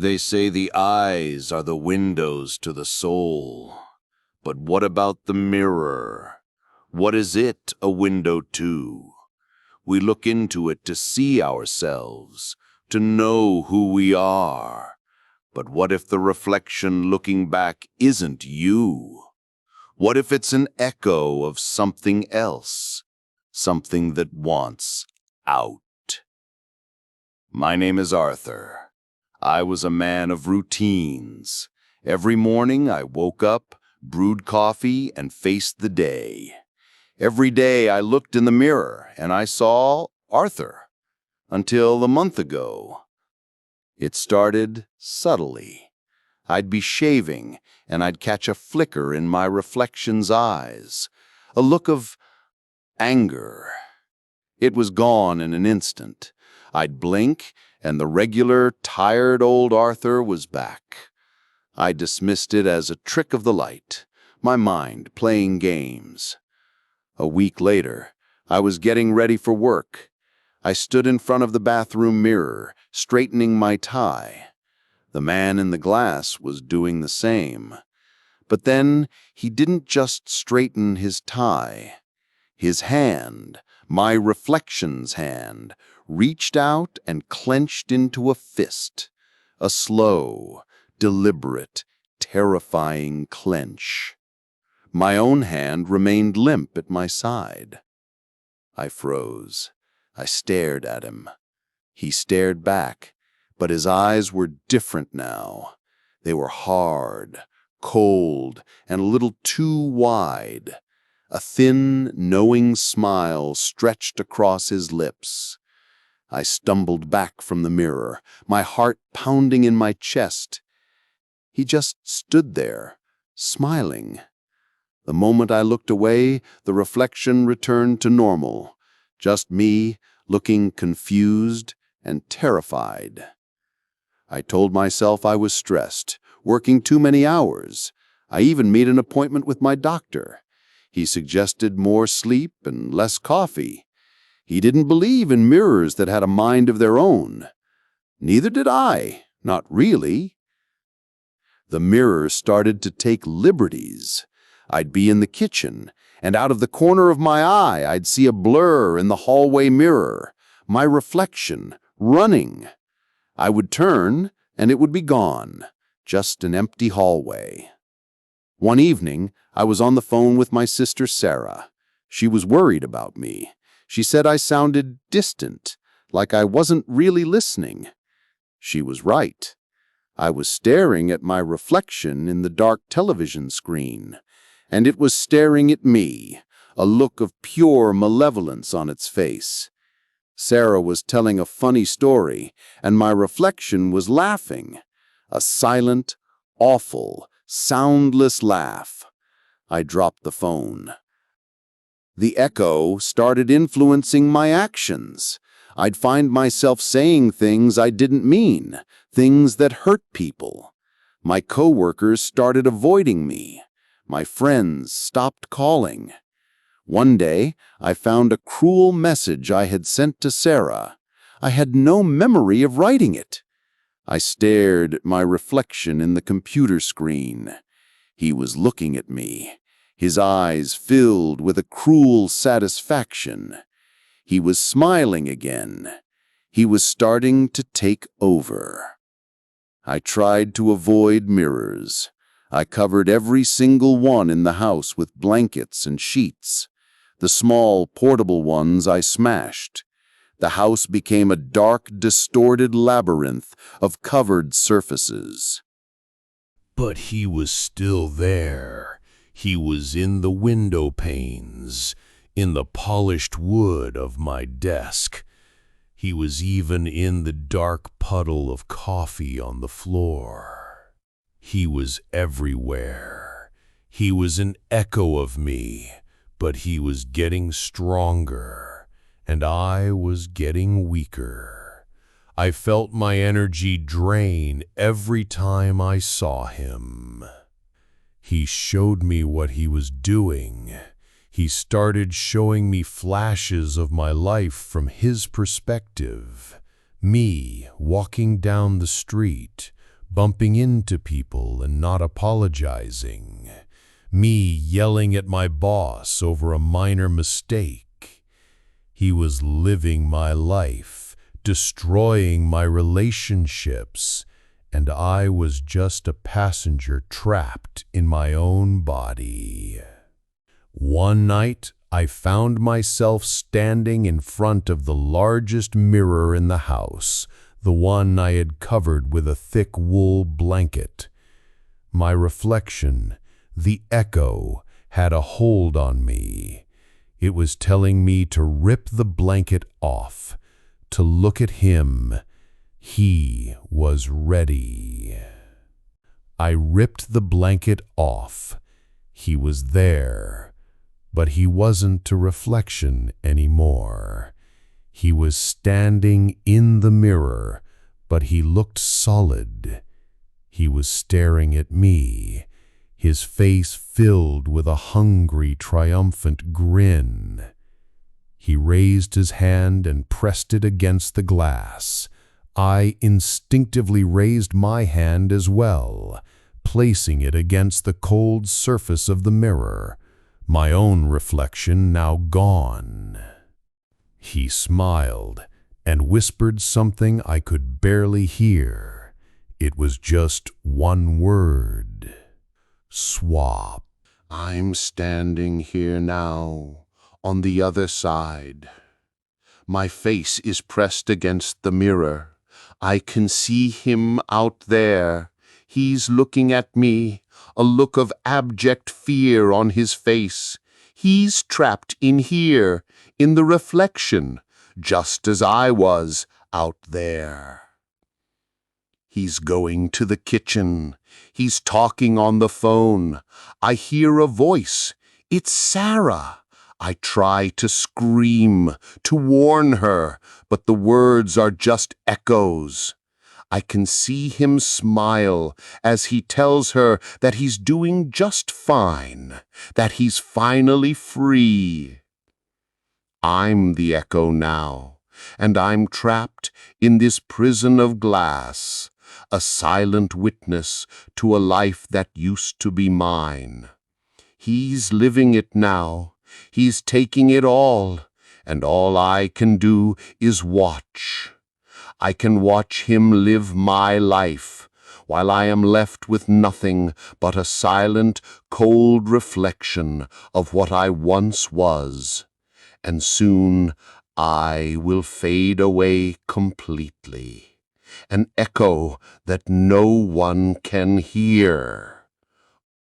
They say the eyes are the windows to the soul. But what about the mirror? What is it a window to? We look into it to see ourselves, to know who we are. But what if the reflection looking back isn't you? What if it's an echo of something else, something that wants out? My name is Arthur. I was a man of routines. Every morning I woke up, brewed coffee, and faced the day. Every day I looked in the mirror and I saw Arthur. Until a month ago. It started subtly. I'd be shaving and I'd catch a flicker in my reflection's eyes, a look of anger. It was gone in an instant. I'd blink and the regular, tired old Arthur was back. I dismissed it as a trick of the light, my mind playing games. A week later, I was getting ready for work. I stood in front of the bathroom mirror, straightening my tie. The man in the glass was doing the same. But then he didn't just straighten his tie. His hand, my reflection's hand, reached out and clenched into a fist. A slow, deliberate, terrifying clench. My own hand remained limp at my side. I froze. I stared at him. He stared back, but his eyes were different now. They were hard, cold, and a little too wide. A thin, knowing smile stretched across his lips. I stumbled back from the mirror, my heart pounding in my chest. He just stood there, smiling. The moment I looked away, the reflection returned to normal. Just me, looking confused and terrified. I told myself I was stressed, working too many hours. I even made an appointment with my doctor. He suggested more sleep and less coffee. He didn't believe in mirrors that had a mind of their own. Neither did I, not really. The mirror started to take liberties. I'd be in the kitchen, and out of the corner of my eye, I'd see a blur in the hallway mirror, my reflection, running. I would turn, and it would be gone, just an empty hallway. One evening, I was on the phone with my sister Sarah. She was worried about me. She said I sounded distant, like I wasn't really listening. She was right. I was staring at my reflection in the dark television screen, and it was staring at me, a look of pure malevolence on its face. Sarah was telling a funny story, and my reflection was laughing. A silent, awful, soundless laugh. I dropped the phone. The echo started influencing my actions. I'd find myself saying things I didn't mean, things that hurt people. My coworkers started avoiding me. My friends stopped calling. One day, I found a cruel message I had sent to Sarah. I had no memory of writing it. I stared at my reflection in the computer screen. He was looking at me, his eyes filled with a cruel satisfaction. He was smiling again. He was starting to take over. I tried to avoid mirrors. I covered every single one in the house with blankets and sheets. The small, portable ones I smashed. The house became a dark, distorted labyrinth of covered surfaces. But he was still there. He was in the window panes, in the polished wood of my desk. He was even in the dark puddle of coffee on the floor. He was everywhere. He was an echo of me, but he was getting stronger, and I was getting weaker. I felt my energy drain every time I saw him. He showed me what he was doing. He started showing me flashes of my life from his perspective. Me walking down the street, bumping into people and not apologizing, me yelling at my boss over a minor mistake. He was living my life, destroying my relationships, and I was just a passenger trapped in my own body. One night, I found myself standing in front of the largest mirror in the house, the one I had covered with a thick wool blanket. My reflection, the echo, had a hold on me. It was telling me to rip the blanket off, to look at him. He was ready. I ripped the blanket off. He was there, but he wasn't a reflection anymore. He was standing in the mirror, but he looked solid. He was staring at me, his face filled with a hungry, triumphant grin. He raised his hand and pressed it against the glass. I instinctively raised my hand as well, placing it against the cold surface of the mirror, my own reflection now gone. He smiled and whispered something I could barely hear. It was just one word. Swap. I'm standing here now, on the other side. My face is pressed against the mirror. I can see him out there. He's looking at me, a look of abject fear on his face. He's trapped in here, in the reflection, just as I was out there. He's going to the kitchen. He's talking on the phone. I hear a voice. It's Sarah. I try to scream, to warn her, but the words are just echoes. I can see him smile as he tells her that he's doing just fine, that he's finally free. I'm the echo now, and I'm trapped in this prison of glass, a silent witness to a life that used to be mine. He's living it now. He's taking it all, and all I can do is watch. I can watch him live my life, while I am left with nothing but a silent, cold reflection of what I once was. And soon I will fade away completely, an echo that no one can hear.